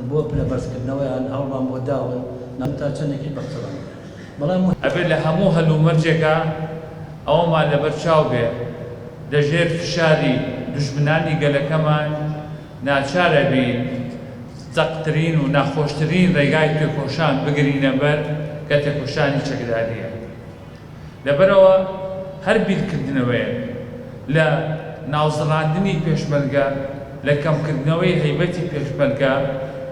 بۆ لەبەرزکردنەوەیان هەڵمان بۆ داون تا چەندێکی بەخسەڵان بەڵام ئەبێت لە هەموو هەلومەرجێکە ئەوەمان لەبەر چاو بێ لەژێر فشاری دوژمنانی گەلەکەمان ناچارە بین چەقترین و ناخۆشترین ڕێگای تێکۆشان بگرینە بەر کە تێکۆشانی چەکداریە. لەبەرەوە هەر بیرکردنەوەیە لە ناوزڕاندنی پێشمەرگە، لە کەمکردنەوەی هەیبەتی پێشمەرگە،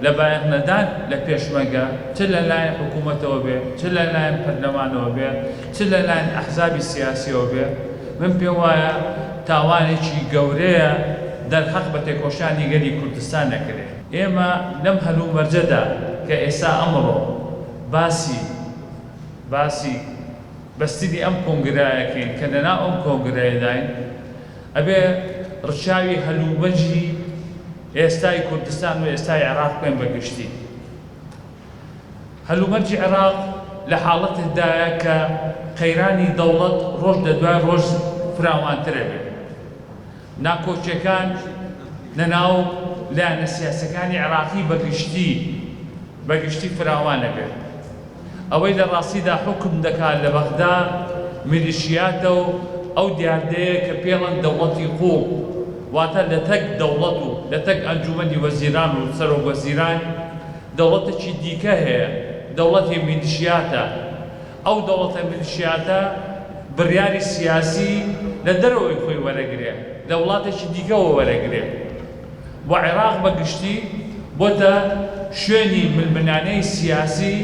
لە بایەخنەدان لە پێشمەرگە، چ لەلایەن حکوومەتەوە بێ، چ لەلایەن پەرلەمانەوە بێ، چ لەلایەن ئەحزابی سیاسیەوە بێ، من پێم وایە تاوانێکی گەورەیە دەرحەق بە تێکۆشانی گەلی کوردستان نەکرێ. ئێمە لەم هەلومەرجەدا کە ئێستا ئەمڕۆ باسی بەستیدی ئەم کۆنگرایەکەین کە لەناو ئەم کۆنگرایەداین، ئەبێ ڕچاوی هەلومەرجی ئێستای کوردستان و ئێستای عێراق بکەین بەگشتی. هەلومەرجی عێراق لە حاڵەتێکدایە کە قەیرانی دەوڵەت ڕۆژ لە دوای ڕۆژ فراوانترە بێت. ناکۆچیەکان لەناو لایەنە سیاسەکانی عێراقی بەگشتی فراوانە بێت. ئەوەی لە ڕاستیدا حکم دەکات لە بەغدا میلیشیاتە و ئەو دیاردەیە کە پێڵەن دەوڵەتی قوڵ، واتە لە تەک دەوڵەت و لە تەک ئەنجومەنی وەزیران و سەرۆکوەزیران دەوڵەتێکی دیکە هەیە، دەوڵەتی میلیشیاتە. ئەو دەوڵەتە میلیشیاتە بڕیاری سیاسی لە دەرەوەی خۆی وەرەگرێ، لە وڵاتێکی دیکەوە وەرەگرێ. بۆ عێراق بەگشتی بۆتە شوێنی ململانەی سیاسی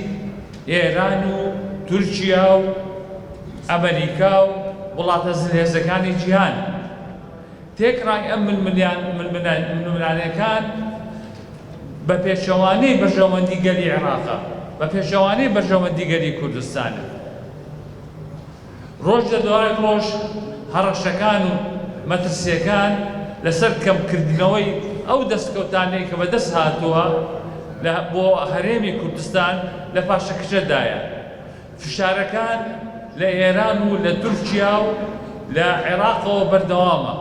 ئێران و تورکیا و ئەمریکا و وڵاتە زلهێزەکانی جیهان. تێکڕای ئەم ململانەکان بە پێشەوانەی بەرژەوەندی گەلی عێراقە، بە پێشەوانەی بەرژەوەندی گەلی کوردستانە. ڕۆژ لە دوای ڕۆژ هەڕەشەکان و مەترسیەکان لەسەر کەمکردنەوەی ئەو دەستکەوتانەی کە بەدەست هاتووە بۆ هەرێمی کوردستان لە پاشەکشەدایە. فشارەکان لە ئێران و لە تورکیا و لە عێراقەوە بەردەوامە.